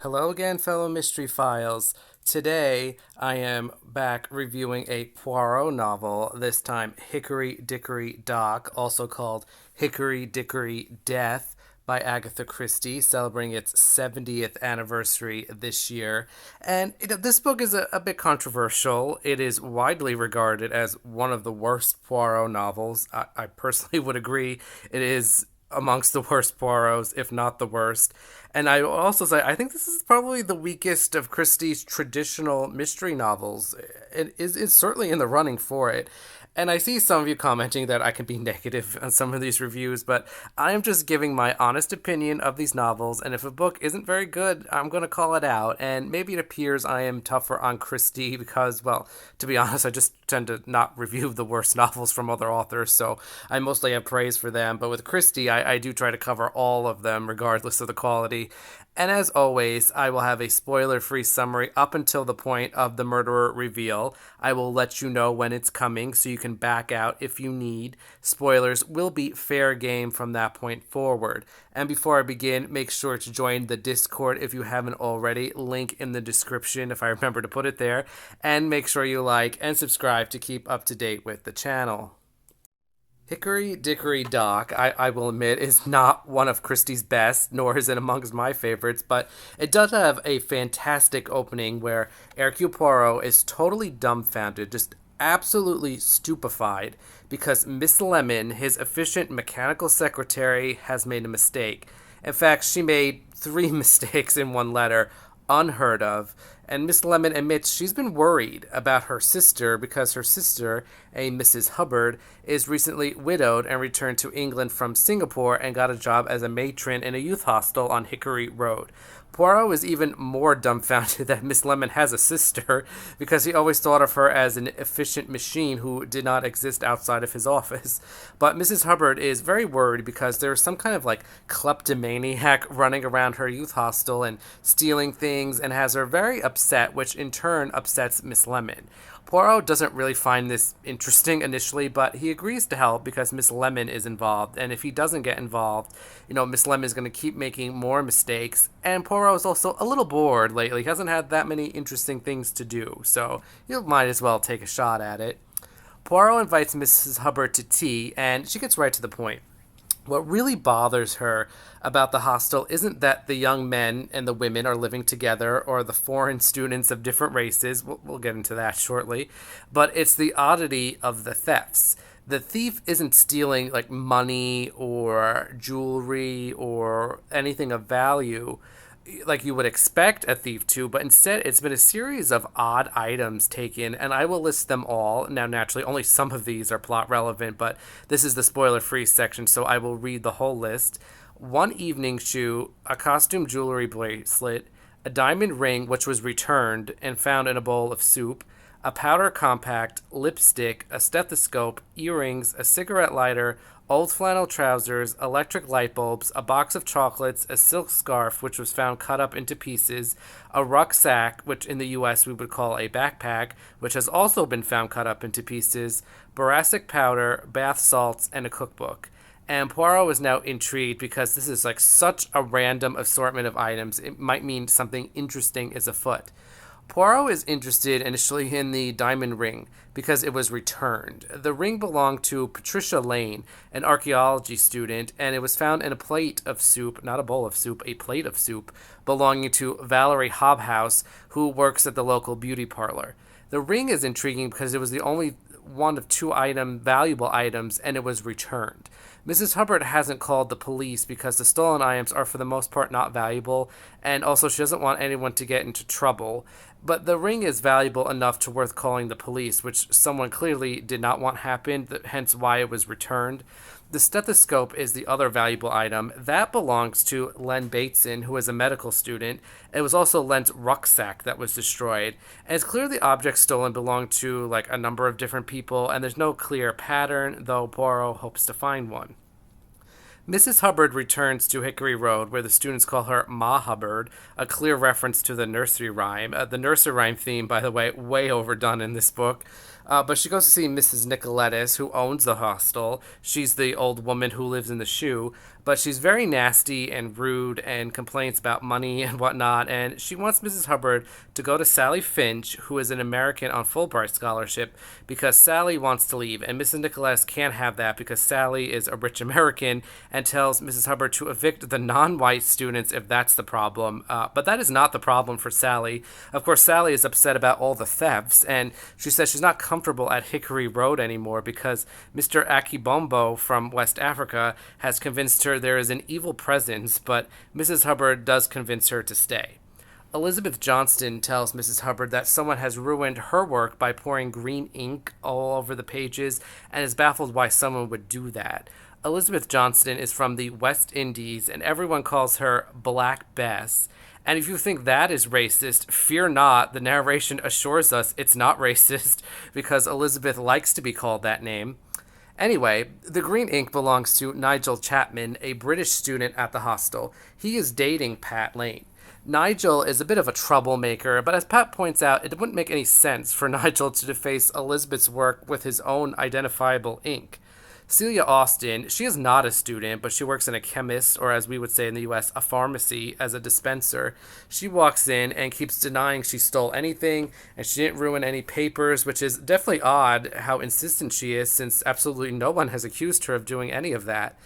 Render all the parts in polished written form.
Hello again, fellow Mystery Files. Today I am back reviewing a Poirot novel, this time Hickory Dickory Dock, also called Hickory Dickory Death by Agatha Christie, celebrating its 70th anniversary this year. And this book is a bit controversial. It is widely regarded as one of the worst Poirot novels. I personally would agree it is amongst the worst Poirots, if not the worst. And I will also say, I think this is probably the weakest of Christie's traditional mystery novels. It is certainly in the running for it. And I see some of you commenting that I can be negative on some of these reviews, but I am just giving my honest opinion of these novels. And if a book isn't very good, I'm going to call it out. And maybe it appears I am tougher on Christie because, well, to be honest, I just tend to not review the worst novels from other authors. So I mostly have praise for them. But with Christie, I do try to cover all of them, regardless of the quality. And as always, I will have a spoiler free summary up until the point of the murderer reveal. I will let you know when it's coming so you can back out if you need. Spoilers will be fair game from that point forward. And before I begin, make sure to join the Discord if you haven't already. Link in the description if I remember to put it there. And make sure you like and subscribe to keep up to date with the channel. Hickory Dickory Dock, I will admit, is not one of Christie's best, nor is it amongst my favorites, but it does have a fantastic opening where Hercule Poirot is totally dumbfounded, just absolutely stupefied, because Miss Lemon, his efficient mechanical secretary, has made a mistake. In fact, she made three mistakes in one letter, unheard of. And Miss Lemon admits she's been worried about her sister because her sister, a Mrs. Hubbard, is recently widowed and returned to England from Singapore and got a job as a matron in a youth hostel on Hickory Road. Poirot is even more dumbfounded that Miss Lemon has a sister because he always thought of her as an efficient machine who did not exist outside of his office. But Mrs. Hubbard is very worried because there's some kind of like kleptomaniac running around her youth hostel and stealing things and has her very upset, which in turn upsets Miss Lemon. Poirot doesn't really find this interesting initially, but he agrees to help because Miss Lemon is involved. And if he doesn't get involved, Miss Lemon is going to keep making more mistakes. And Poirot is also a little bored lately. He hasn't had that many interesting things to do, so you might as well take a shot at it. Poirot invites Mrs. Hubbard to tea, and she gets right to the point. What really bothers her about the hostel isn't that the young men and the women are living together or the foreign students of different races. We'll get into that shortly. But it's the oddity of the thefts. The thief isn't stealing like money or jewelry or anything of value like you would expect a thief to, but instead it's been a series of odd items taken, and I will list them all. Now, naturally, only some of these are plot relevant, but this is the spoiler free section, so I will read the whole list. One evening shoe, a costume jewelry bracelet, a diamond ring which was returned and found in a bowl of soup, a powder compact, lipstick, a stethoscope, earrings, a cigarette lighter, old flannel trousers, electric light bulbs, a box of chocolates, a silk scarf which was found cut up into pieces, a rucksack, which in the US we would call a backpack, which has also been found cut up into pieces, boracic powder, bath salts, and a cookbook. And Poirot is now intrigued because this is like such a random assortment of items. It might mean something interesting is afoot. Poirot is interested initially in the diamond ring because it was returned. The ring belonged to Patricia Lane, an archaeology student, and it was found in a plate of soup, not a bowl of soup, a plate of soup, belonging to Valerie Hobhouse, who works at the local beauty parlor. The ring is intriguing because it was the only one of two valuable items, and it was returned. Mrs. Hubbard hasn't called the police because the stolen items are for the most part not valuable, and also she doesn't want anyone to get into trouble. But the ring is valuable enough to worth calling the police, which someone clearly did not want happen, hence why it was returned. The stethoscope is the other valuable item. That belongs to Len Bateson, who is a medical student. It was also Len's rucksack that was destroyed. And it's clear the objects stolen belong to like a number of different people, and there's no clear pattern, though Poirot hopes to find one. Mrs. Hubbard returns to Hickory Road, where the students call her Ma Hubbard, a clear reference to the nursery rhyme. The nursery rhyme theme, by the way, way overdone in this book. But she goes to see Mrs. Nicoletis, who owns the hostel. She's the old woman who lives in the shoe, but she's very nasty and rude and complains about money and whatnot. And she wants Mrs. Hubbard to go to Sally Finch, who is an American on Fulbright scholarship, because Sally wants to leave. And Mrs. Nicoletis can't have that because Sally is a rich American and tells Mrs. Hubbard to evict the non white students if that's the problem. But that is not the problem for Sally. Of course, Sally is upset about all the thefts, and she says she's not comfortable at Hickory Road anymore because Mr. Akibombo from West Africa has convinced her there is an evil presence, but Mrs. Hubbard does convince her to stay. Elizabeth Johnston tells Mrs. Hubbard that someone has ruined her work by pouring green ink all over the pages and is baffled why someone would do that. Elizabeth Johnston is from the West Indies, and everyone calls her Black Bess. And if you think that is racist, fear not. The narration assures us it's not racist because Elizabeth likes to be called that name. Anyway, the green ink belongs to Nigel Chapman, a British student at the hostel. He is dating Pat Lane. Nigel is a bit of a troublemaker, but as Pat points out, it wouldn't make any sense for Nigel to deface Elizabeth's work with his own identifiable ink. Celia Austin, she is not a student, but she works in a chemist, or as we would say in the US, a pharmacy, as a dispenser. She walks in and keeps denying she stole anything, and she didn't ruin any papers, which is definitely odd how insistent she is, since absolutely no one has accused her of doing any of that.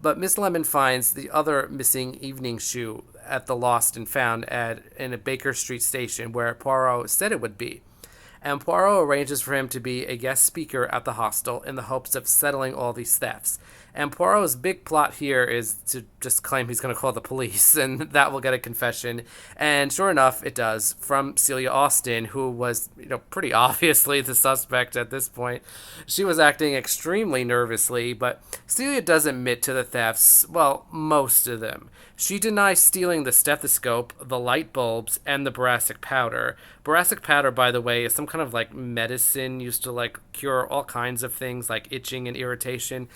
But Miss Lemon finds the other missing evening shoe at the lost and found in a Baker Street station where Poirot said it would be. And Poirot arranges for him to be a guest speaker at the hostel in the hopes of settling all these thefts. And Poirot's big plot here is to just claim he's going to call the police, and that will get a confession. And sure enough, it does, from Celia Austin, who was, pretty obviously the suspect at this point. She was acting extremely nervously, but Celia does admit to the thefts, well, most of them. She denies stealing the stethoscope, the light bulbs, and the boracic powder. Boracic powder, by the way, is some kind of medicine used to cure all kinds of things like itching and irritation.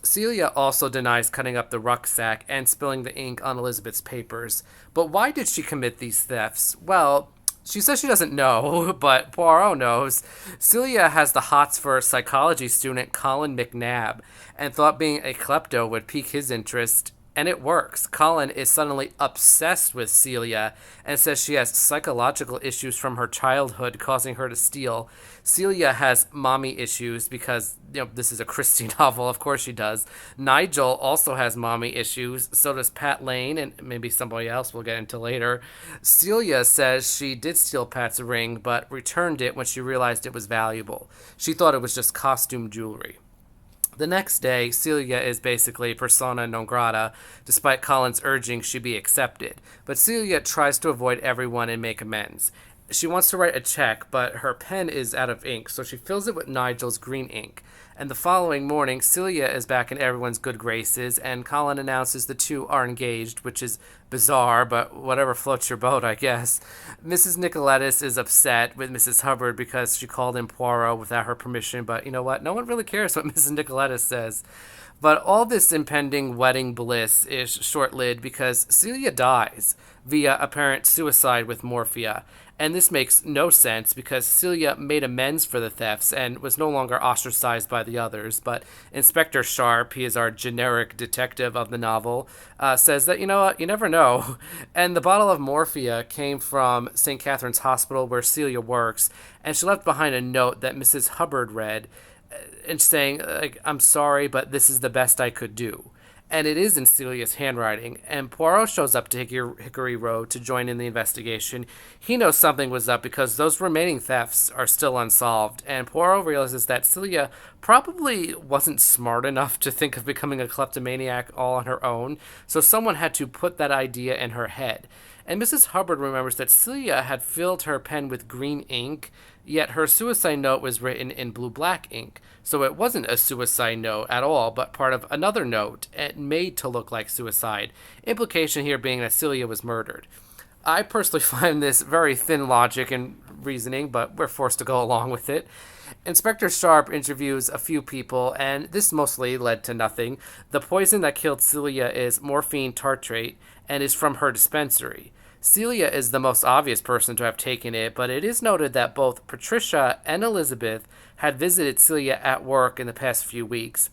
Celia also denies cutting up the rucksack and spilling the ink on Elizabeth's papers. But why did she commit these thefts? Well, she says she doesn't know, but Poirot knows. Celia has the hots for psychology student Colin McNabb and thought being a klepto would pique his interest. And it works. Colin is suddenly obsessed with Celia and says she has psychological issues from her childhood causing her to steal. Celia has mommy issues because, this is a Christie novel. Of course she does. Nigel also has mommy issues. So does Pat Lane and maybe somebody else we'll get into later. Celia says she did steal Pat's ring but returned it when she realized it was valuable. She thought it was just costume jewelry. The next day, Celia is basically persona non grata, despite Colin's urging she be accepted. But Celia tries to avoid everyone and make amends. She wants to write a check, but her pen is out of ink, so she fills it with Nigel's green ink. And the following morning, Celia is back in everyone's good graces, and Colin announces the two are engaged, which is bizarre, but whatever floats your boat, I guess. Mrs. Nicoletis is upset with Mrs. Hubbard because she called in Poirot without her permission, but you know what? No one really cares what Mrs. Nicoletis says. But all this impending wedding bliss is short-lived because Celia dies via apparent suicide with morphia. And this makes no sense because Celia made amends for the thefts and was no longer ostracized by the others. But Inspector Sharp, he is our generic detective of the novel, says that, you know what, you never know. And the bottle of morphia came from St. Catherine's Hospital where Celia works, and she left behind a note that Mrs. Hubbard read and saying, I'm sorry, but this is the best I could do. And it is in Celia's handwriting, and Poirot shows up to Hickory Road to join in the investigation. He knows something was up because those remaining thefts are still unsolved, and Poirot realizes that Celia probably wasn't smart enough to think of becoming a kleptomaniac all on her own, so someone had to put that idea in her head. And Mrs. Hubbard remembers that Celia had filled her pen with green ink, yet her suicide note was written in blue-black ink. So it wasn't a suicide note at all, but part of another note and made to look like suicide. Implication here being that Celia was murdered. I personally find this very thin logic and reasoning, but we're forced to go along with it. Inspector Sharp interviews a few people, and this mostly led to nothing. The poison that killed Celia is morphine tartrate and is from her dispensary. Celia is the most obvious person to have taken it, but it is noted that both Patricia and Elizabeth had visited Celia at work in the past few weeks.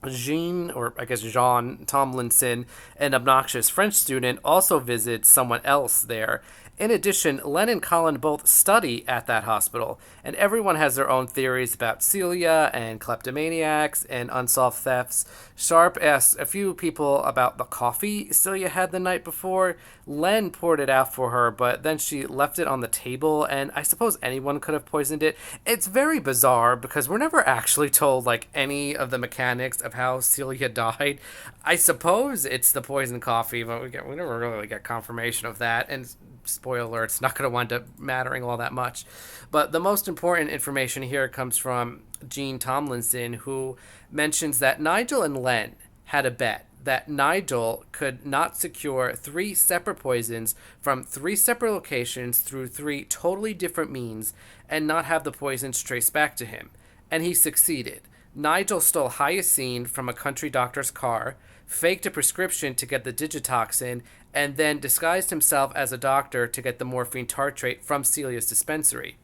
Jean, or I guess Jean Tomlinson, an obnoxious French student, also visits someone else there. In addition, Len and Colin both study at that hospital, and everyone has their own theories about Celia and kleptomaniacs and unsolved thefts. Sharp asks a few people about the coffee Celia had the night before. Len poured it out for her, but then she left it on the table, and I suppose anyone could have poisoned it. It's very bizarre because we're never actually told, like, any of the mechanics of how Celia died. I suppose it's the poison coffee, but we never really get confirmation of that, and spoiler alert, it's not going to wind up mattering all that much. But the most important information here comes from Jean Tomlinson, who mentions that Nigel and Len had a bet that Nigel could not secure 3 separate poisons from 3 separate locations through 3 totally different means and not have the poisons traced back to him. And he succeeded. Nigel stole hyoscine from a country doctor's car, faked a prescription to get the digitoxin, and then disguised himself as a doctor to get the morphine tartrate from Celia's dispensary.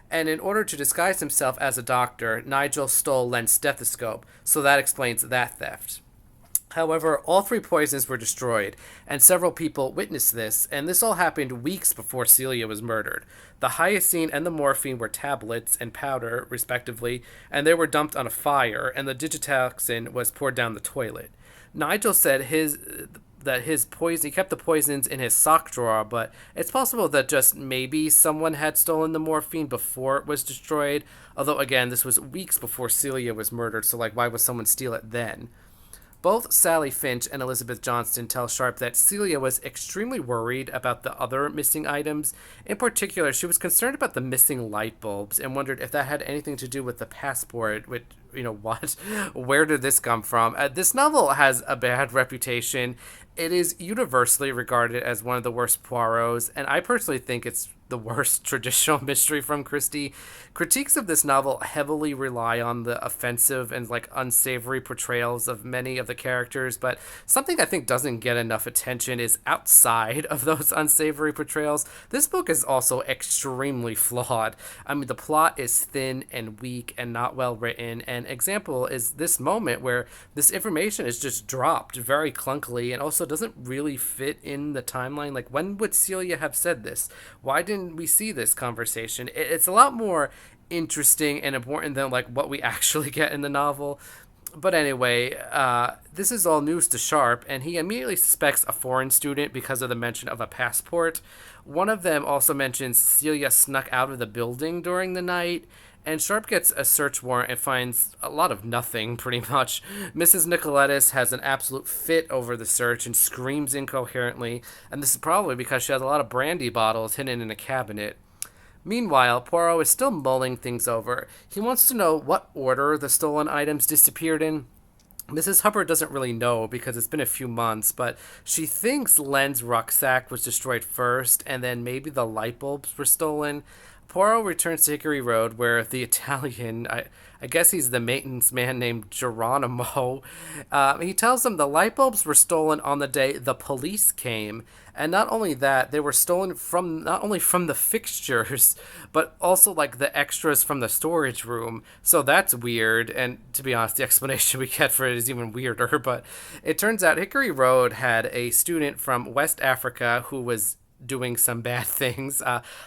And in order to disguise himself as a doctor, Nigel stole Len's stethoscope, so that explains that theft. However, all 3 poisons were destroyed, and several people witnessed this, and this all happened weeks before Celia was murdered. The hyoscine and the morphine were tablets and powder, respectively, and they were dumped on a fire, and the digitoxin was poured down the toilet. Nigel said his poison, he kept the poisons in his sock drawer, but it's possible that just maybe someone had stolen the morphine before it was destroyed, although again, this was weeks before Celia was murdered, so like, why would someone steal it then? Both Sally Finch and Elizabeth Johnston tell Sharp that Celia was extremely worried about the other missing items. In particular, she was concerned about the missing light bulbs and wondered if that had anything to do with the passport, which, what? Where did this come from? This novel has a bad reputation. It is universally regarded as one of the worst Poirots, and I personally think it's the worst traditional mystery from Christie. Critiques of this novel heavily rely on the offensive and unsavory portrayals of many of the characters, but something I think doesn't get enough attention is outside of those unsavory portrayals. This book is also extremely flawed. I mean, the plot is thin and weak and not well written, and example is this moment where this information is just dropped very clunkily and also doesn't really fit in the timeline. Like, when would Celia have said this? Why didn't we see this conversation? It's a lot more interesting and important than what we actually get in the novel. But anyway, this is all news to Sharp, and he immediately suspects a foreign student because of the mention of a passport. One of them also mentions Celia snuck out of the building during the night, and Sharp gets a search warrant and finds a lot of nothing, pretty much. Mrs. Nicoletis has an absolute fit over the search and screams incoherently, and this is probably because she has a lot of brandy bottles hidden in a cabinet. Meanwhile, Poirot is still mulling things over. He wants to know what order the stolen items disappeared in. Mrs. Hubbard doesn't really know because it's been a few months, but she thinks Len's rucksack was destroyed first, and then maybe the light bulbs were stolen. Poirot returns to Hickory Road, where the Italian, I guess he's the maintenance man named Geronimo, he tells them the light bulbs were stolen on the day the police came. And not only that, they were stolen from not only from the fixtures, but also the extras from the storage room. So that's weird. And to be honest, the explanation we get for it is even weirder. But it turns out Hickory Road had a student from West Africa who was doing some bad things.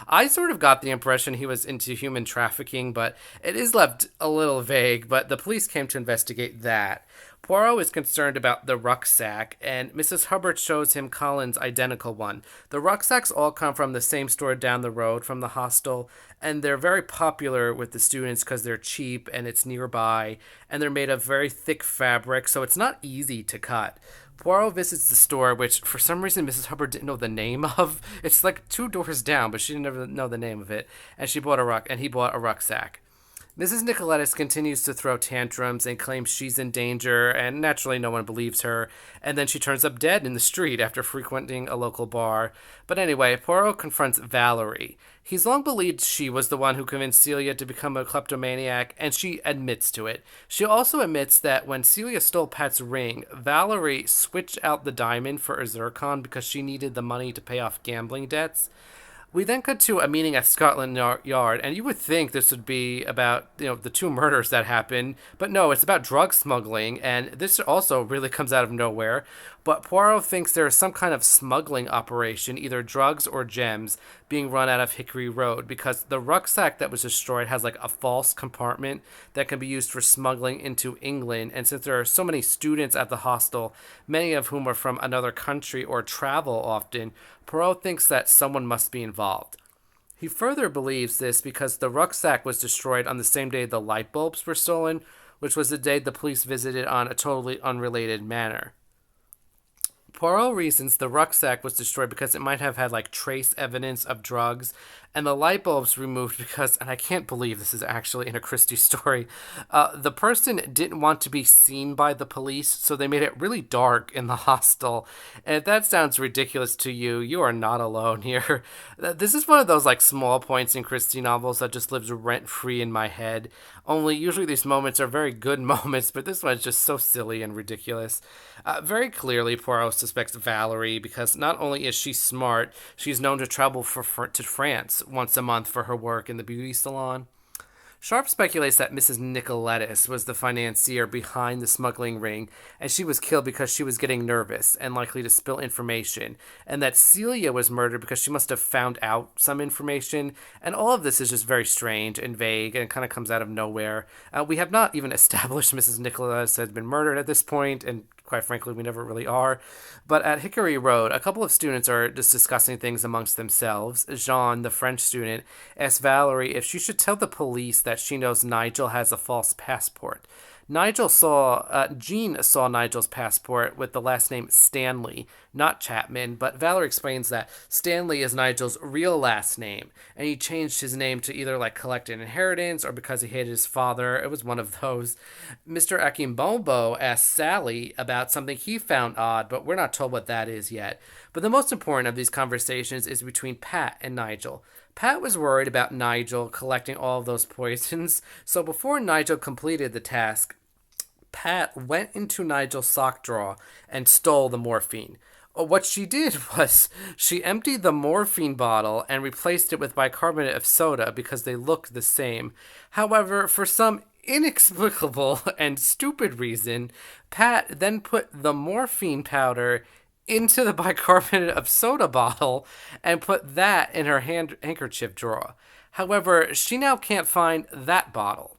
I sort of got the impression he was into human trafficking, but it is left a little vague. But the police came to investigate that. Poirot is concerned about the rucksack, and Mrs. Hubbard shows him Colin's identical one. The rucksacks all come from the same store down the road from the hostel, and they're very popular with the students because they're cheap and it's nearby, and they're made of very thick fabric, so it's not easy to cut. Poirot visits the store, which for some reason Mrs. Hubbard didn't know the name of. It's like two doors down, but she didn't ever know the name of it. And he bought a rucksack. Mrs. Nicoletis continues to throw tantrums and claims she's in danger, and naturally no one believes her. And then she turns up dead in the street after frequenting a local bar. But anyway, Poirot confronts Valerie. He's long believed she was the one who convinced Celia to become a kleptomaniac, and she admits to it. She also admits that when Celia stole Pat's ring, Valerie switched out the diamond for a zircon because she needed the money to pay off gambling debts. We then cut to a meeting at Scotland Yard, and you would think this would be about, the two murders that happened, but no, it's about drug smuggling, and this also really comes out of nowhere. But Poirot thinks there is some kind of smuggling operation, either drugs or gems, being run out of Hickory Road, because the rucksack that was destroyed has like a false compartment that can be used for smuggling into England. And since there are so many students at the hostel, many of whom are from another country or travel often, Poirot thinks that someone must be involved. He further believes this because the rucksack was destroyed on the same day the light bulbs were stolen, which was the day the police visited on a totally unrelated manner. Poirot reasons the rucksack was destroyed because it might have had like trace evidence of drugs, and the light bulbs removed because, and I can't believe this is actually in a Christie story, the person didn't want to be seen by the police, so they made it really dark in the hostel. And if that sounds ridiculous to you, you are not alone here. This is one of those like small points in Christie novels that just lives rent free in my head. Only usually these moments are very good moments, but this one is just so silly and ridiculous. Very clearly, Poirot suspects Valerie because not only is she smart, she's known to travel to France once a month for her work in the beauty salon. Sharp speculates that Mrs. Nicoletis was the financier behind the smuggling ring, and she was killed because she was getting nervous and likely to spill information, and that Celia was murdered because she must have found out some information, and all of this is just very strange and vague, and it kind of comes out of nowhere. We have not even established Mrs. Nicoletis has been murdered at this point, and quite frankly, we never really are. But at Hickory Road, a couple of students are just discussing things amongst themselves. Jean, the French student, asks Valerie if she should tell the police that she knows Nigel has a false passport. Jean saw Nigel's passport with the last name Stanley, not Chapman, but Valerie explains that Stanley is Nigel's real last name, and he changed his name to either like collect an inheritance or because he hated his father. It was one of those. Mr. Akimbombo asks Sally about something he found odd, but we're not told what that is yet. But the most important of these conversations is between Pat and Nigel. Pat was worried about Nigel collecting all of those poisons, so before Nigel completed the task, Pat went into Nigel's sock drawer and stole the morphine. What she did was she emptied the morphine bottle and replaced it with bicarbonate of soda because they looked the same. However, for some inexplicable and stupid reason, Pat then put the morphine powder into the bicarbonate of soda bottle and put that in her handkerchief drawer. However, she now can't find that bottle.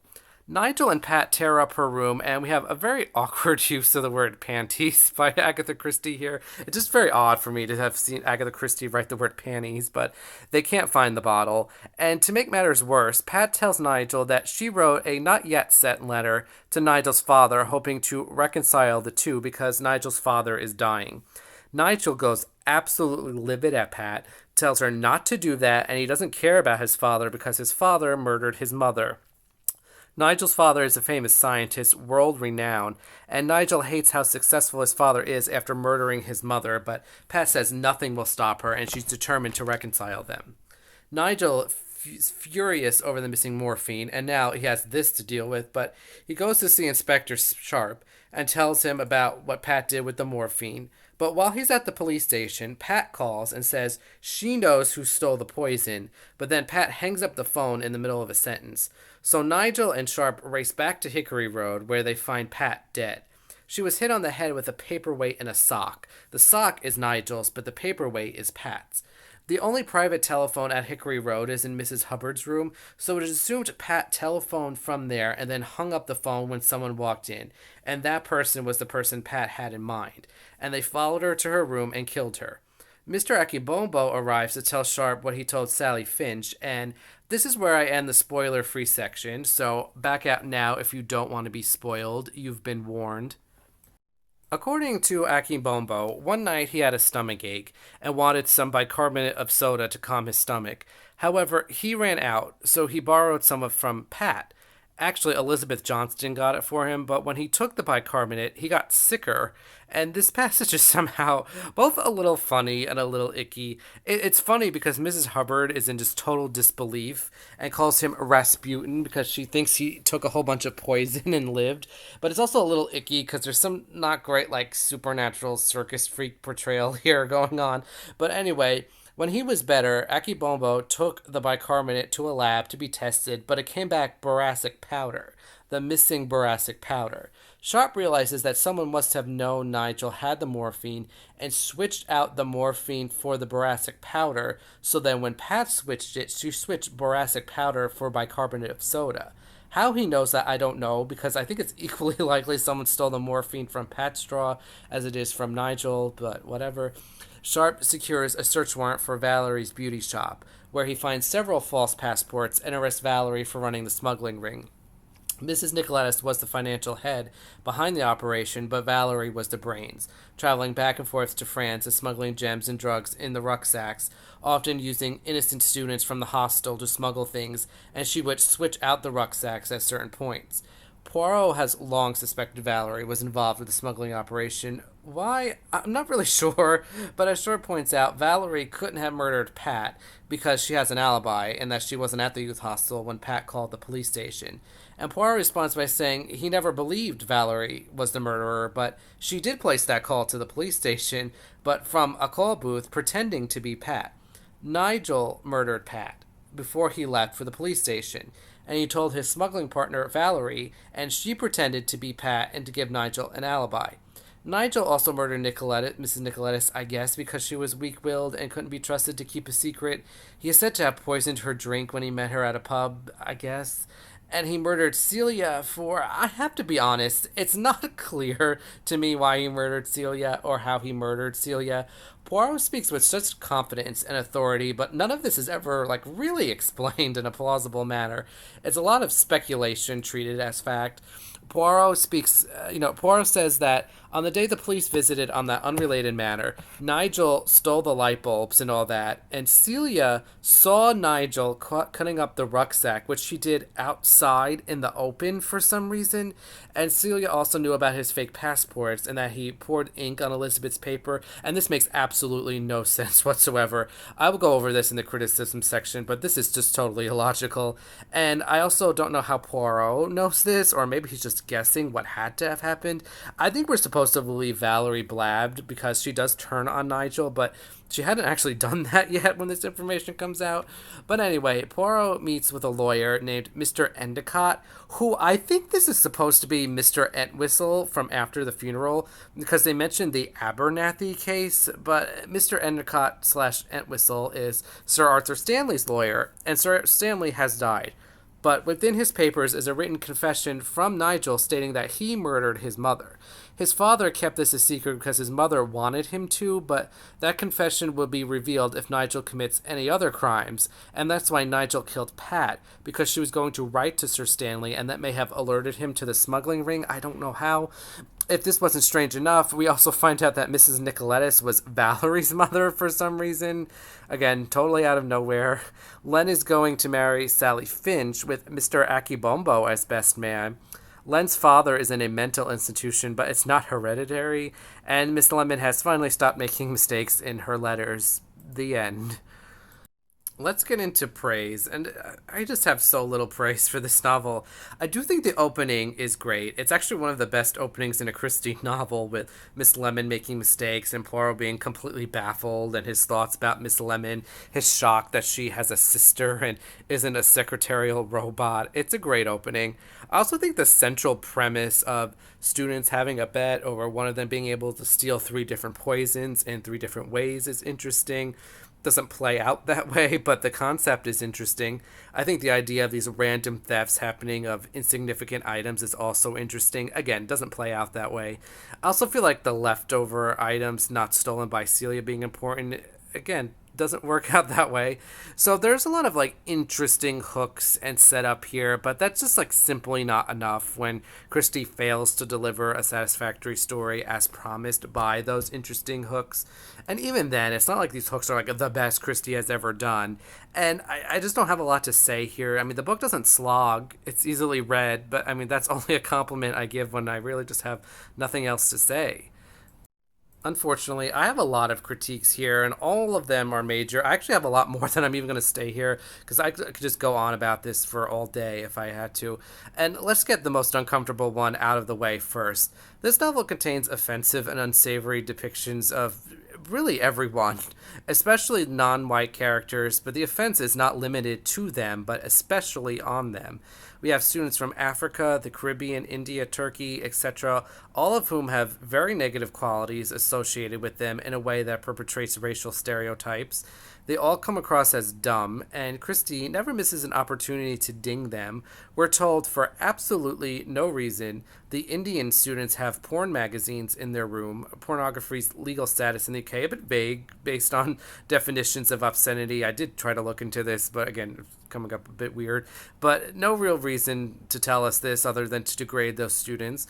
Nigel and Pat tear up her room, and we have a very awkward use of the word panties by Agatha Christie here. It's just very odd for me to have seen Agatha Christie write the word panties, but they can't find the bottle. And to make matters worse, Pat tells Nigel that she wrote a not yet sent letter to Nigel's father, hoping to reconcile the two because Nigel's father is dying. Nigel goes absolutely livid at Pat, tells her not to do that, and he doesn't care about his father because his father murdered his mother. Nigel's father is a famous scientist, world-renowned, and Nigel hates how successful his father is after murdering his mother, but Pat says nothing will stop her, and she's determined to reconcile them. Nigel is furious over the missing morphine, and now he has this to deal with, but he goes to see Inspector Sharp and tells him about what Pat did with the morphine. But while he's at the police station, Pat calls and says she knows who stole the poison, but then Pat hangs up the phone in the middle of a sentence. So Nigel and Sharp race back to Hickory Road, where they find Pat dead. She was hit on the head with a paperweight and a sock. The sock is Nigel's, but the paperweight is Pat's. The only private telephone at Hickory Road is in Mrs. Hubbard's room, so it is assumed Pat telephoned from there and then hung up the phone when someone walked in, and that person was the person Pat had in mind, and they followed her to her room and killed her. Mr. Akibombo arrives to tell Sharp what he told Sally Finch, and this is where I end the spoiler-free section, so back out now if you don't want to be spoiled. You've been warned. According to Akibombo, one night he had a stomach ache and wanted some bicarbonate of soda to calm his stomach. However, he ran out, so he borrowed some from Pat. Actually, Elizabeth Johnston got it for him, but when he took the bicarbonate, he got sicker. And this passage is somehow both a little funny and a little icky. It's funny because Mrs. Hubbard is in just total disbelief and calls him Rasputin because she thinks he took a whole bunch of poison and lived. But it's also a little icky because there's some not great, like, supernatural circus freak portrayal here going on. But anyway, when he was better, Akibombo took the bicarbonate to a lab to be tested, but it came back boracic powder, the missing boracic powder. Sharp realizes that someone must have known Nigel had the morphine and switched out the morphine for the boracic powder, so then when Pat switched it, she switched boracic powder for bicarbonate of soda. How he knows that, I don't know, because I think it's equally likely someone stole the morphine from Pat's straw as it is from Nigel, but whatever. Sharp secures a search warrant for Valerie's beauty shop, where he finds several false passports and arrests Valerie for running the smuggling ring. Mrs. Nicoletis was the financial head behind the operation, but Valerie was the brains, traveling back and forth to France and smuggling gems and drugs in the rucksacks, often using innocent students from the hostel to smuggle things, and she would switch out the rucksacks at certain points. Poirot has long suspected Valerie was involved with the smuggling operation. Why? I'm not really sure, but as Short points out, Valerie couldn't have murdered Pat because she has an alibi and that she wasn't at the youth hostel when Pat called the police station. And Poirot responds by saying he never believed Valerie was the murderer, but she did place that call to the police station, but from a call booth pretending to be Pat. Nigel murdered Pat before he left for the police station, and he told his smuggling partner Valerie, and she pretended to be Pat and to give Nigel an alibi. Nigel also murdered Mrs. Nicoletis, I guess, because she was weak-willed and couldn't be trusted to keep a secret. He is said to have poisoned her drink when he met her at a pub, I guess. And he murdered Celia for, I have to be honest, it's not clear to me why he murdered Celia or how he murdered Celia. Poirot speaks with such confidence and authority, but none of this is ever, like, really explained in a plausible manner. It's a lot of speculation treated as fact. Poirot says that on the day the police visited on that unrelated matter, Nigel stole the light bulbs and all that, and Celia saw Nigel cutting up the rucksack, which she did outside in the open for some reason, and Celia also knew about his fake passports and that he poured ink on Elizabeth's paper, and this makes absolutely no sense whatsoever. I will go over this in the criticism section, but this is just totally illogical, and I also don't know how Poirot knows this, or maybe he's just guessing what had to have happened. I think we're supposed to believe Valerie blabbed because she does turn on Nigel, but she hadn't actually done that yet when this information comes out. But anyway, Poirot meets with a lawyer named Mr. Endicott, who I think this is supposed to be Mr. Entwistle from After the Funeral, because they mentioned the Abernathy case, but Mr. Endicott slash Entwistle is Sir Arthur Stanley's lawyer, and Sir Stanley has died. But within his papers is a written confession from Nigel stating that he murdered his mother. His father kept this a secret because his mother wanted him to, but that confession will be revealed if Nigel commits any other crimes, and that's why Nigel killed Pat, because she was going to write to Sir Stanley, and that may have alerted him to the smuggling ring. I don't know how. If this wasn't strange enough, we also find out that Mrs. Nicoletis was Valerie's mother for some reason. Again, totally out of nowhere. Len is going to marry Sally Finch with Mr. Akibombo as best man. Len's father is in a mental institution, but it's not hereditary. And Miss Lemon has finally stopped making mistakes in her letters. The end. Let's get into praise, and I just have so little praise for this novel. I do think the opening is great. It's actually one of the best openings in a Christie novel, with Miss Lemon making mistakes and Poirot being completely baffled, and his thoughts about Miss Lemon, his shock that she has a sister and isn't a secretarial robot. It's a great opening. I also think the central premise of students having a bet over one of them being able to steal 3 different poisons in 3 different ways is interesting. Doesn't play out that way, but the concept is interesting. I think the idea of these random thefts happening of insignificant items is also interesting. Again, doesn't play out that way. I also feel like the leftover items not stolen by Celia being important, again, doesn't work out that way. So there's a lot of like interesting hooks and setup here, but that's just like simply not enough when Christie fails to deliver a satisfactory story as promised by those interesting hooks. And even then, it's not like these hooks are like the best Christie has ever done. And I just don't have a lot to say here. I mean, the book doesn't slog, it's easily read, but I mean, that's only a compliment I give when I really just have nothing else to say. Unfortunately, I have a lot of critiques here, and all of them are major. I actually have a lot more than I'm even going to stay here, because I could just go on about this for all day if I had to. And let's get the most uncomfortable one out of the way first. This novel contains offensive and unsavory depictions of really everyone, especially non-white characters, but the offense is not limited to them, but especially on them. We have students from Africa, the Caribbean, India, Turkey, etc., all of whom have very negative qualities associated with them in a way that perpetrates racial stereotypes. They all come across as dumb, and Christie never misses an opportunity to ding them. We're told for absolutely no reason the Indian students have porn magazines in their room. Pornography's legal status in the UK a bit vague based on definitions of obscenity. I did try to look into this, but again, coming up a bit weird. But no real reason to tell us this other than to degrade those students.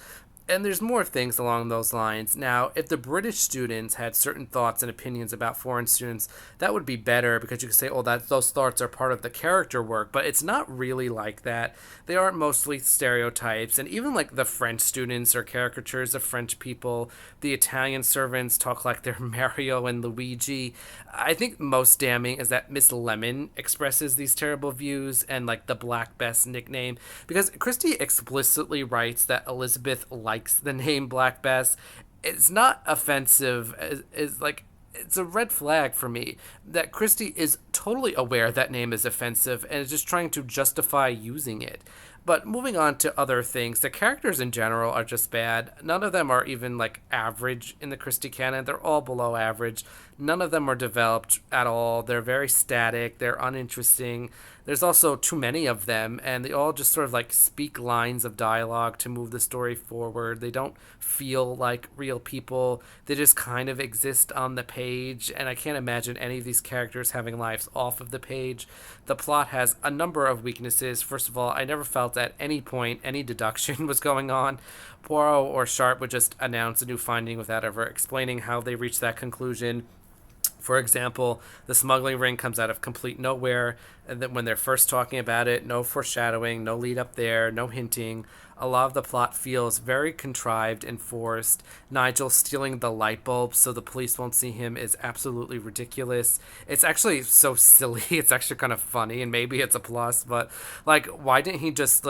And there's more things along those lines. Now, if the British students had certain thoughts and opinions about foreign students, that would be better because you could say, oh, that those thoughts are part of the character work, but it's not really like that. They are mostly stereotypes, and even like the French students are caricatures of French people. The Italian servants talk like they're Mario and Luigi. I think most damning is that Miss Lemon expresses these terrible views and like the Black Bess nickname, because Christie explicitly writes that Elizabeth likes the name Black Bess. It's not offensive. It's like it's a red flag for me that Christie is totally aware that name is offensive and is just trying to justify using it. But moving on to other things, the characters in general are just bad. None of them are even like average in the Christie canon. They're all below average. None of them are developed at all. They're very static. They're uninteresting. There's also too many of them, and they all just sort of like speak lines of dialogue to move the story forward. They don't feel like real people. They just kind of exist on the page, and I can't imagine any of these characters having lives off of the page. The plot has a number of weaknesses. First of all, I never felt at any point any deduction was going on. Poirot or Sharp would just announce a new finding without ever explaining how they reached that conclusion. For example, the smuggling ring comes out of complete nowhere, and then when they're first talking about it, no foreshadowing, no lead up there, no hinting. A lot of the plot feels very contrived and forced. Nigel stealing the light bulb so the police won't see him is absolutely ridiculous. It's actually so silly. It's actually kind of funny, and maybe it's a plus, but like, why didn't he just,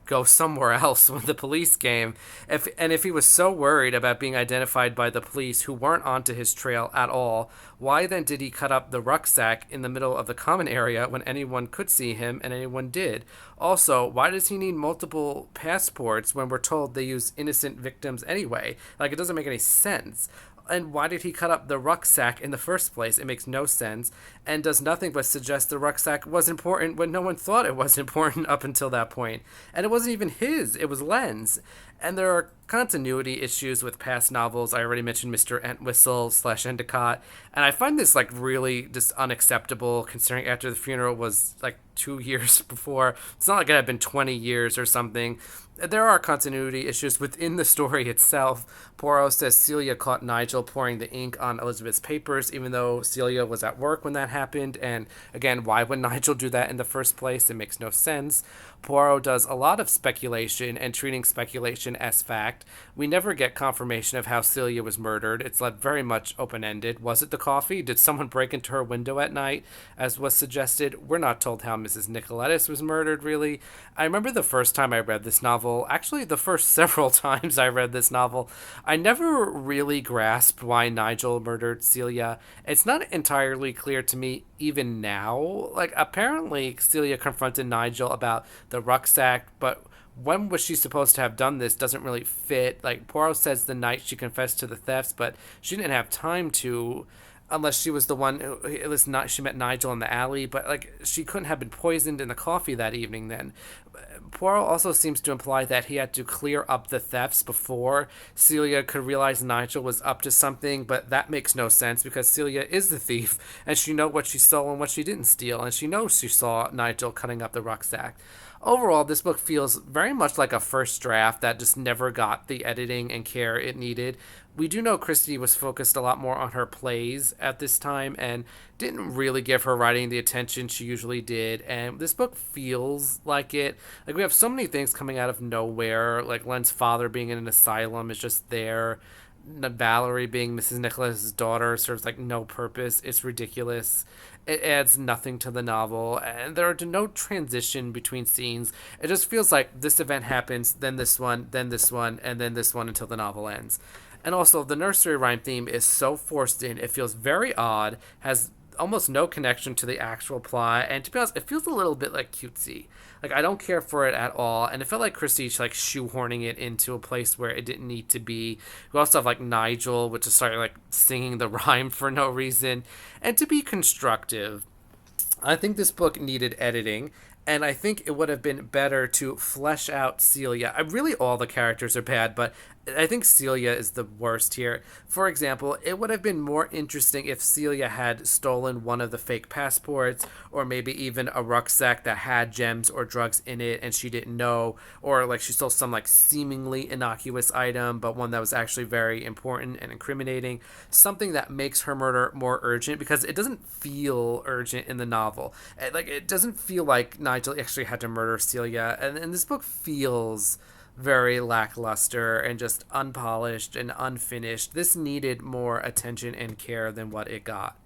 go somewhere else when the police came? If he was so worried about being identified by the police who weren't onto his trail at all, why then did he cut up the rucksack in the middle of the common area when anyone could see him and anyone did? Also, why does he need multiple passports when we're told they use innocent victims anyway? Like, it doesn't make any sense. And why did he cut up the rucksack in the first place? It makes no sense and does nothing but suggest the rucksack was important when no one thought it was important up until that point. And it wasn't even his, it was Len's. And there are continuity issues with past novels. I already mentioned Mr. Entwistle / Endicott, and I find this like really just unacceptable considering After the Funeral was like 2 years before. It's not like it had been 20 years or something. There are continuity issues within the story itself. Poirot says Celia caught Nigel pouring the ink on Elizabeth's papers, even though Celia was at work when that happened. And again, why would Nigel do that in the first place? It makes no sense. Poirot does a lot of speculation and treating speculation as fact. We never get confirmation of how Celia was murdered. It's left very much open-ended. Was it the coffee? Did someone break into her window at night, as was suggested? We're not told how Mrs. Nicoletis was murdered, really. I remember the first time I read this novel, actually the first several times I read this novel, I never really grasped why Nigel murdered Celia. It's not entirely clear to me even now. Like, apparently Celia confronted Nigel about the rucksack, but when was she supposed to have done this doesn't really fit. Like, Poirot says the night she confessed to the thefts, but she didn't have time to, unless she was the one who, it was not, she met Nigel in the alley, but like, she couldn't have been poisoned in the coffee that evening then. Poirot also seems to imply that he had to clear up the thefts before Celia could realize Nigel was up to something, but that makes no sense because Celia is the thief and she knows what she stole and what she didn't steal, and she knows she saw Nigel cutting up the rucksack. Overall, this book feels very much like a first draft that just never got the editing and care it needed. We do know Christie was focused a lot more on her plays at this time and didn't really give her writing the attention she usually did. And this book feels like it. Like, we have so many things coming out of nowhere. Like, Len's father being in an asylum is just there. Valerie being Mrs. Nicholas's daughter serves like no purpose. It's ridiculous. It adds nothing to the novel, and there are no transition between scenes. It just feels like this event happens, then this one, then this one, and then this one until the novel ends. And also, the nursery rhyme theme is so forced in. It feels very odd, has almost no connection to the actual plot, and to be honest, it feels a little bit like cutesy. Like, I don't care for it at all, and it felt like Christie's like shoehorning it into a place where it didn't need to be. We also have like Nigel, which is started like singing the rhyme for no reason, and to be constructive, I think this book needed editing, and I think it would have been better to flesh out Celia. Really, all the characters are bad, but I think Celia is the worst here. For example, it would have been more interesting if Celia had stolen one of the fake passports, or maybe even a rucksack that had gems or drugs in it and she didn't know, or like she stole some like seemingly innocuous item, but one that was actually very important and incriminating. Something that makes her murder more urgent, because it doesn't feel urgent in the novel. Like, it doesn't feel like Nigel actually had to murder Celia, and this book feels very lackluster and just unpolished and unfinished. This needed more attention and care than what it got.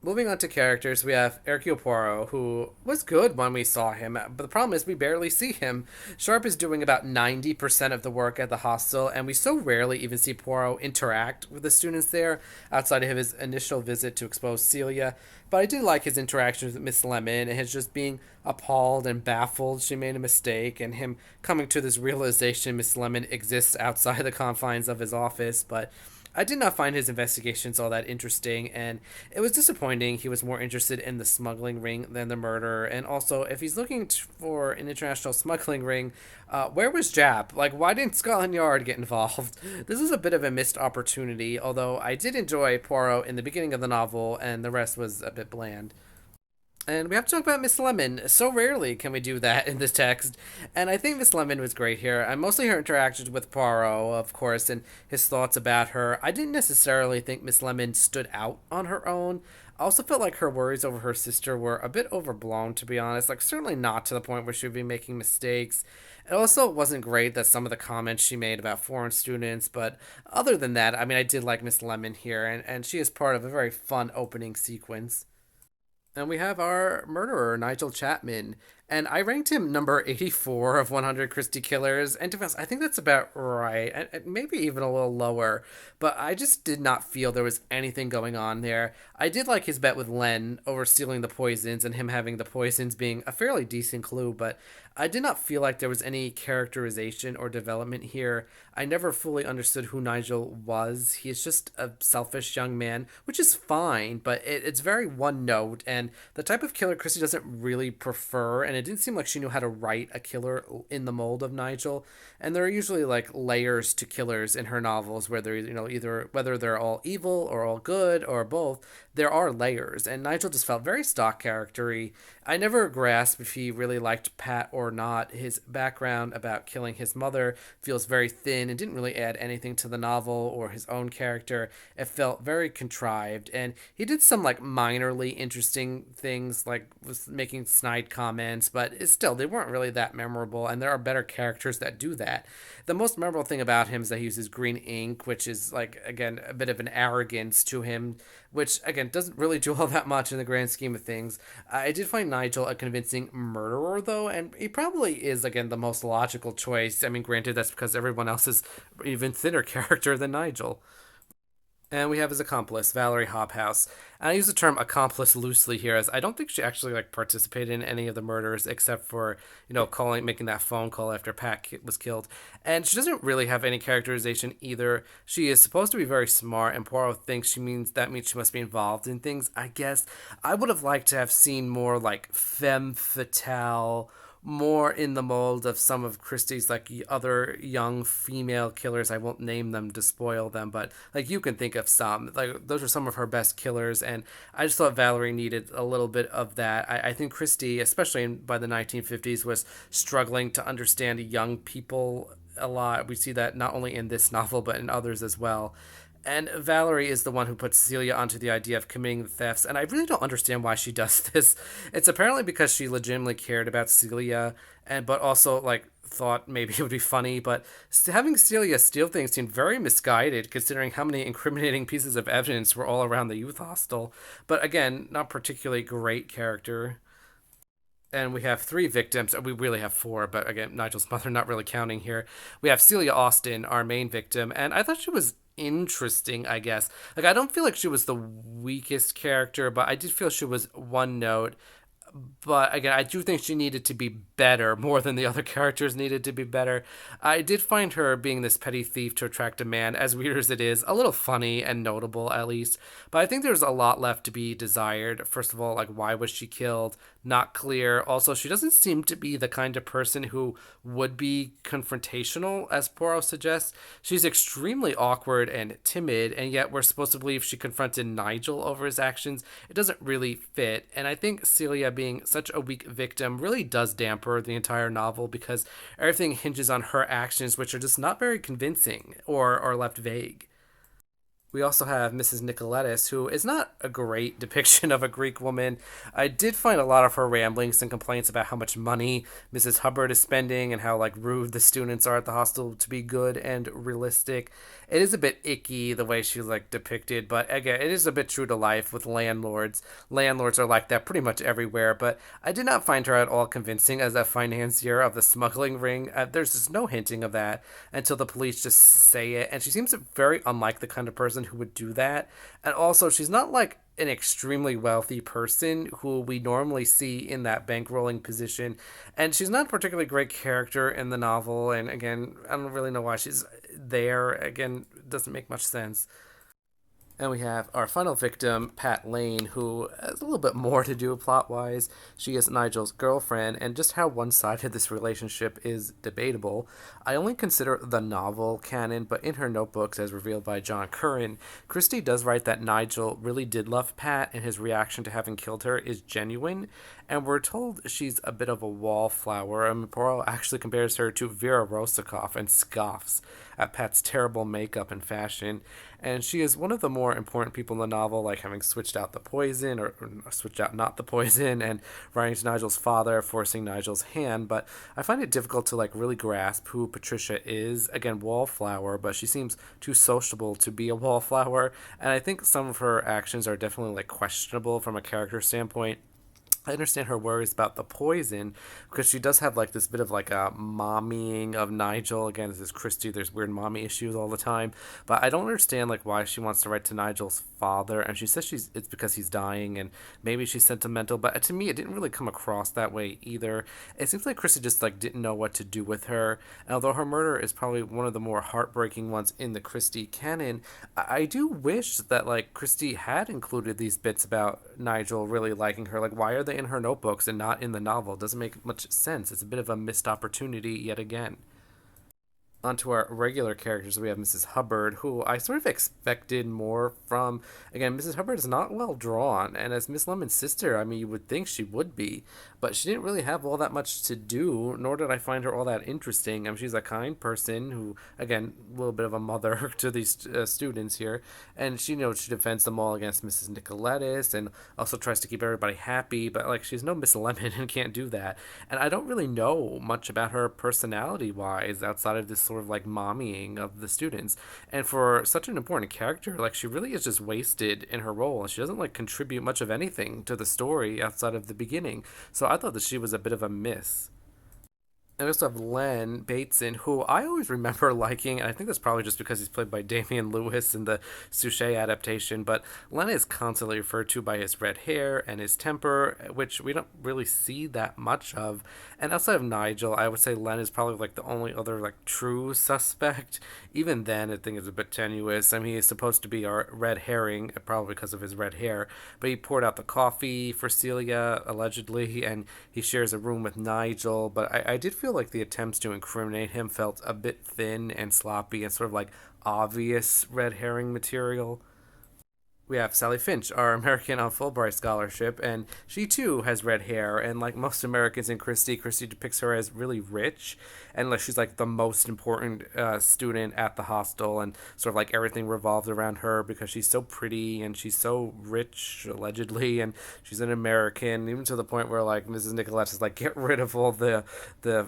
Moving on to characters, we have Hercule Poirot, who was good when we saw him, but the problem is we barely see him. Sharp is doing about 90% of the work at the hostel, and we so rarely even see Poirot interact with the students there, outside of his initial visit to expose Celia. But I did like his interactions with Miss Lemon, and his just being appalled and baffled she made a mistake, and him coming to this realization Miss Lemon exists outside the confines of his office. But I did not find his investigations all that interesting, and it was disappointing he was more interested in the smuggling ring than the murder. And also, if he's looking for an international smuggling ring, where was Jap? Like, why didn't Scotland Yard get involved? This is a bit of a missed opportunity, although I did enjoy Poirot in the beginning of the novel, and the rest was a bit bland. And we have to talk about Miss Lemon. So rarely can we do that in this text. And I think Miss Lemon was great here. I mostly her interactions with Poirot, of course, and his thoughts about her. I didn't necessarily think Miss Lemon stood out on her own. I also felt like her worries over her sister were a bit overblown, to be honest. Like, certainly not to the point where she would be making mistakes. It also wasn't great that some of the comments she made about foreign students, but other than that, I mean, I did like Miss Lemon here, and she is part of a very fun opening sequence. And we have our murderer, Nigel Chapman. And I ranked him number 84 of 100 Christie killers. And to be honest, I think that's about right. And maybe even a little lower. But I just did not feel there was anything going on there. I did like his bet with Len over stealing the poisons and him having the poisons being a fairly decent clue. But I did not feel like there was any characterization or development here. I never fully understood who Nigel was. He's just a selfish young man, which is fine, but it's very one note and the type of killer Christie doesn't really prefer. And it didn't seem like she knew how to write a killer in the mold of Nigel. And there are usually like layers to killers in her novels, where they're either whether they're all evil or all good or both. There are layers, and Nigel just felt very stock charactery. I never grasped if he really liked Pat or not. His background about killing his mother feels very thin and didn't really add anything to the novel or his own character. It felt very contrived, and he did some like minorly interesting things, like was making snide comments, but still they weren't really that memorable. And there are better characters that do that. The most memorable thing about him is that he uses green ink, which is like again a bit of an arrogance to him, which again doesn't really do all that much in the grand scheme of things. I did find Nigel a convincing murderer, though, and he probably is, again, the most logical choice. I mean, granted, that's because everyone else is even thinner character than Nigel. And we have his accomplice, Valerie Hobhouse. And I use the term accomplice loosely here, as I don't think she actually like participated in any of the murders except for, making that phone call after Pat was killed. And she doesn't really have any characterization either. She is supposed to be very smart, and Poirot thinks that means she must be involved in things. I guess I would have liked to have seen more like femme fatale more in the mold of some of Christie's like other young female killers. I won't name them to spoil them, but like you can think of some. Like those are some of her best killers, and I just thought Valerie needed a little bit of that. I think Christie, especially by the 1950s, was struggling to understand young people a lot. We see that not only in this novel but in others as well. And Valerie is the one who puts Celia onto the idea of committing the thefts, and I really don't understand why she does this. It's apparently because she legitimately cared about Celia, and but also like thought maybe it would be funny. But having Celia steal things seemed very misguided, considering how many incriminating pieces of evidence were all around the youth hostel. But again, not particularly great character. And we have three victims. We really have four, but again, Nigel's mother not really counting here. We have Celia Austin, our main victim, and I thought she was interesting, I guess. Like, I don't feel like she was the weakest character, but I did feel she was one note. But again, I do think she needed to be better more than the other characters needed to be better. I did find her being this petty thief to attract a man, as weird as it is, a little funny and notable at least. But I think there's a lot left to be desired. First of all, like, why was she killed? Not clear. Also, she doesn't seem to be the kind of person who would be confrontational, as Poirot suggests. She's extremely awkward and timid, and yet we're supposed to believe she confronted Nigel over his actions. It doesn't really fit, and I think Celia being such a weak victim really does damper the entire novel because everything hinges on her actions, which are just not very convincing or are left vague. We also have Mrs. Nicoletis, who is not a great depiction of a Greek woman. I did find a lot of her ramblings and complaints about how much money Mrs. Hubbard is spending and how like rude the students are at the hostel to be good and realistic. It is a bit icky the way she's like depicted, but again, it is a bit true to life with landlords. Landlords are like that pretty much everywhere, but I did not find her at all convincing as a financier of the smuggling ring. There's just no hinting of that until the police just say it, and she seems very unlike the kind of person who would do that. And also, she's not like an extremely wealthy person who we normally see in that bankrolling position. And she's not a particularly great character in the novel. And again, I don't really know why she's there. Again, it doesn't make much sense. And we have our final victim, Pat Lane, who has a little bit more to do plot wise. She is Nigel's girlfriend, and just how one sided this relationship is debatable. I only consider the novel canon, but in her notebooks, as revealed by John Curran, Christie does write that Nigel really did love Pat, and his reaction to having killed her is genuine. And we're told she's a bit of a wallflower, and Poirot actually compares her to Vera Rosikoff and scoffs at Pat's terrible makeup and fashion. And she is one of the more important people in the novel, like having switched out the poison or switched out not the poison, and writing to Nigel's father, forcing Nigel's hand. But I find it difficult to like really grasp who Patricia is. Again, wallflower, but she seems too sociable to be a wallflower. And I think some of her actions are definitely like questionable from a character standpoint. I understand her worries about the poison because she does have like this bit of like a mommying of Nigel. Again, this is Christie. There's weird mommy issues all the time, but I don't understand like why she wants to write to Nigel's father. And she says it's because he's dying, and maybe she's sentimental. But to me, it didn't really come across that way either. It seems like Christie just like didn't know what to do with her. And although her murder is probably one of the more heartbreaking ones in the Christie canon, I do wish that like Christie had included these bits about Nigel really liking her. Like, why are they in her notebooks and not in the novel? It doesn't make much sense. It's a bit of a missed opportunity yet again. Onto our regular characters, we have Mrs. Hubbard, who I sort of expected more from. Again, Mrs. Hubbard is not well drawn, and as Miss Lemon's sister, I mean, you would think she would be, but she didn't really have all that much to do, nor did I find her all that interesting. I mean, she's a kind person who, again, a little bit of a mother to these students here, and she defends them all against Mrs. Nicoletis, and also tries to keep everybody happy, but like, she's no Miss Lemon and can't do that. And I don't really know much about her personality-wise outside of this sort of like mommying of the students. And for such an important character, like she really is just wasted in her role. She doesn't like contribute much of anything to the story outside of the beginning. So I thought that she was a bit of a miss. And we also have Len Bateson, who I always remember liking, and I think that's probably just because he's played by Damian Lewis in the Suchet adaptation. But Len is constantly referred to by his red hair and his temper, which we don't really see that much of. And outside of Nigel, I would say Len is probably like the only other like true suspect. Even then, I think it's a bit tenuous. I mean, he's supposed to be our red herring, probably because of his red hair, but he poured out the coffee for Celia allegedly, and he shares a room with Nigel. But I did feel like the attempts to incriminate him felt a bit thin and sloppy and sort of like obvious red herring material. We have Sally Finch, our American on Fulbright scholarship, and she too has red hair. And like most Americans in Christie, Christie depicts her as really rich, and like she's like the most important student at the hostel, and sort of like everything revolves around her because she's so pretty and she's so rich allegedly, and she's an American, even to the point where like Mrs. Nicolette is like get rid of all the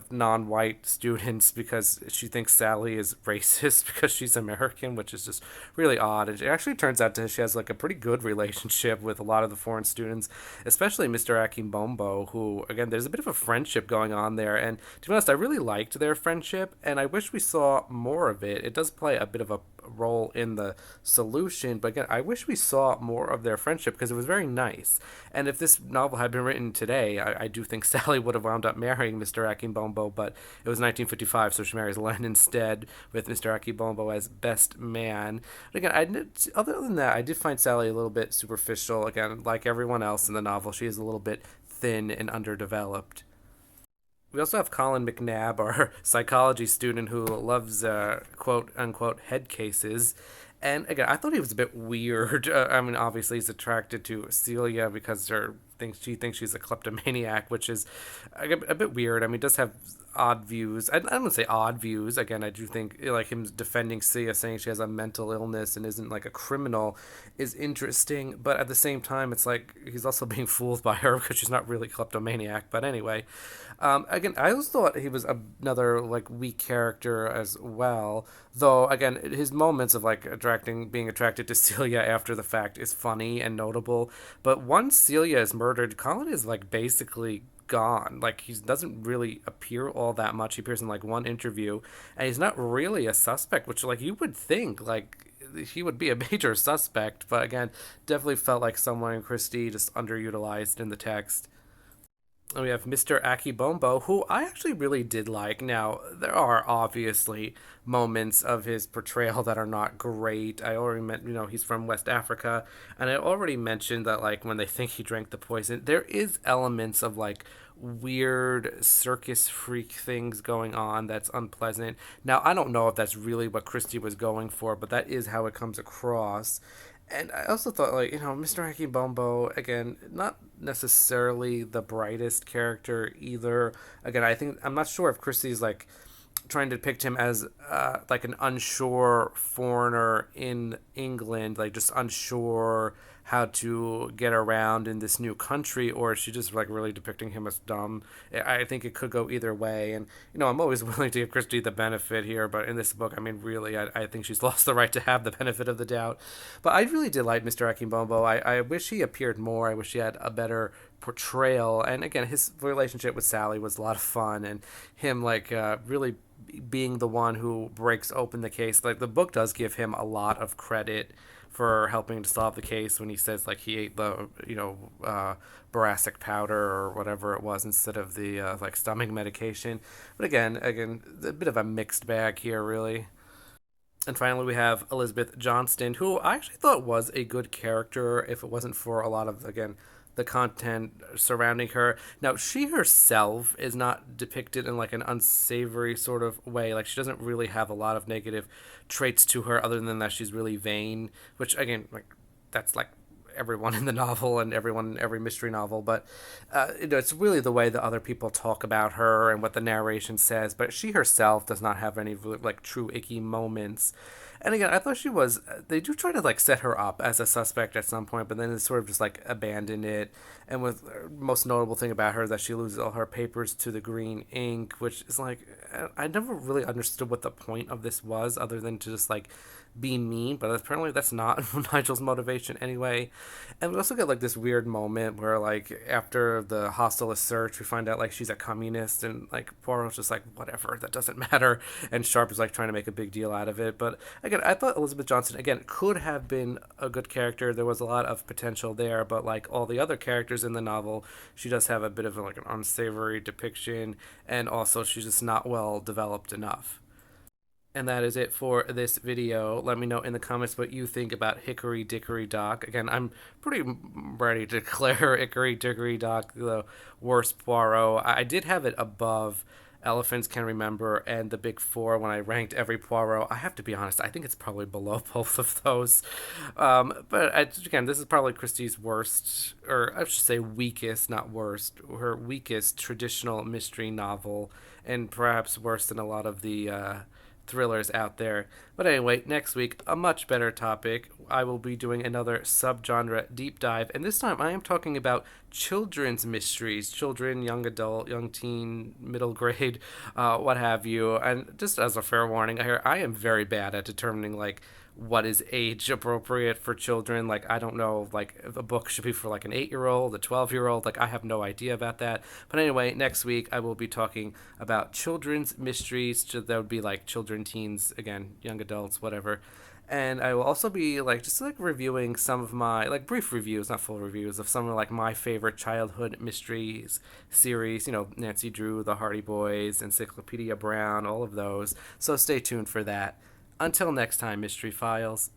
non-white students because she thinks Sally is racist because she's American, which is just really odd. And it actually turns out that she has like a pretty good relationship with a lot of the foreign students, especially Mr. Akimbombo, who, again, there's a bit of a friendship going on there. And to be honest, I really liked their friendship, and I wish we saw more of it. It does play a bit of a role in the solution, but again, I wish we saw more of their friendship because it was very nice. And if this novel had been written today, I do think Sally would have wound up marrying Mr. Akimbombo, but it was 1955, so she marries Len instead, with Mr. Akimbombo as best man. But again, other than that, I did find Sally a little bit superficial. Again, like everyone else in the novel, she is a little bit thin and underdeveloped. We also have Colin McNabb, our psychology student who loves quote unquote head cases. And again, I thought he was a bit weird. I mean, obviously, he's attracted to Celia because she thinks she's a kleptomaniac, which is a bit weird. I mean, he does have odd views. I don't say odd views. Again, I do think like him defending Celia, saying she has a mental illness and isn't like a criminal, is interesting. But at the same time, it's like he's also being fooled by her because she's not really a kleptomaniac. But anyway, again, I always thought he was another like weak character as well. Though again, his moments of like being attracted to Celia after the fact is funny and notable. But once Celia is murdered, Colin is like basically gone. Like he doesn't really appear all that much. He appears in like one interview, and he's not really a suspect, which like you would think like he would be a major suspect. But again, definitely felt like someone in Christie just underutilized in the text. And we have Mr. Akibombo, who I actually really did like. Now, there are obviously moments of his portrayal that are not great. I already meant, he's from West Africa, and I already mentioned that, like, when they think he drank the poison, there is elements of, like, weird circus freak things going on that's unpleasant. Now, I don't know if that's really what Christie was going for, but that is how it comes across. And I also thought, like, Mr. Akibombo, again, not necessarily the brightest character either. Again, I'm not sure if Christie's, like, trying to depict him as, like, an unsure foreigner in England, like, just unsure how to get around in this new country, or is she just like really depicting him as dumb? I think it could go either way, and I'm always willing to give Christie the benefit here, but in this book, I mean, really, I think she's lost the right to have the benefit of the doubt. But I really did like Mr. Akimbombo. I wish he appeared more. I wish he had a better portrayal, and again, his relationship with Sally was a lot of fun, and him like really being the one who breaks open the case. Like the book does give him a lot of credit for helping to solve the case when he says like he ate the boracic powder or whatever it was instead of the like stomach medication. But again, a bit of a mixed bag here, really. And finally, we have Elizabeth Johnston, who I actually thought was a good character if it wasn't for a lot of, again, the content surrounding her. Now, she herself is not depicted in like an unsavory sort of way. Like, she doesn't really have a lot of negative traits to her other than that she's really vain, which, again, like, that's like everyone in the novel and everyone in every mystery novel, but it's really the way that other people talk about her and what the narration says, but she herself does not have any like true icky moments. And again, I thought they do try to like set her up as a suspect at some point, but then they sort of just like abandon it. And with most notable thing about her is that she loses all her papers to the green ink, which is like, I never really understood what the point of this was other than to just like be mean, but apparently that's not Nigel's motivation anyway. And we also get like this weird moment where like after the hostel is searched, we find out like she's a communist, and like Poirot's just like whatever, that doesn't matter, and Sharp is like trying to make a big deal out of it. But again, I thought Elizabeth Johnson again could have been a good character. There was a lot of potential there, but like all the other characters in the novel, she does have a bit of like an unsavory depiction, and also she's just not well developed enough. And that is it for this video. Let me know in the comments what you think about Hickory Dickory Dock. Again, I'm pretty ready to declare Hickory Dickory Dock the worst Poirot. I did have it above Elephants Can Remember and The Big Four when I ranked every Poirot. I have to be honest, I think it's probably below both of those. Again, this is probably Christie's worst, or I should say weakest, not worst, her weakest traditional mystery novel, and perhaps worse than a lot of the thrillers out there. But anyway, next week, a much better topic. I will be doing another subgenre deep dive, and this time I am talking about children's mysteries, children, young adult, young teen, middle grade, what have you. And just as a fair warning, I am very bad at determining like what is age appropriate for children. Like, I don't know, like, if a book should be for like an 8-year old, a 12-year old. Like, I have no idea about that. But anyway, next week I will be talking about children's mysteries. That would be like children, teens, again, young adults, whatever. And I will also be like just like reviewing some of my like brief reviews, not full reviews, of some of like my favorite childhood mysteries series. You know, Nancy Drew, The Hardy Boys, Encyclopedia Brown, all of those. So stay tuned for that. Until next time, Mystery Files.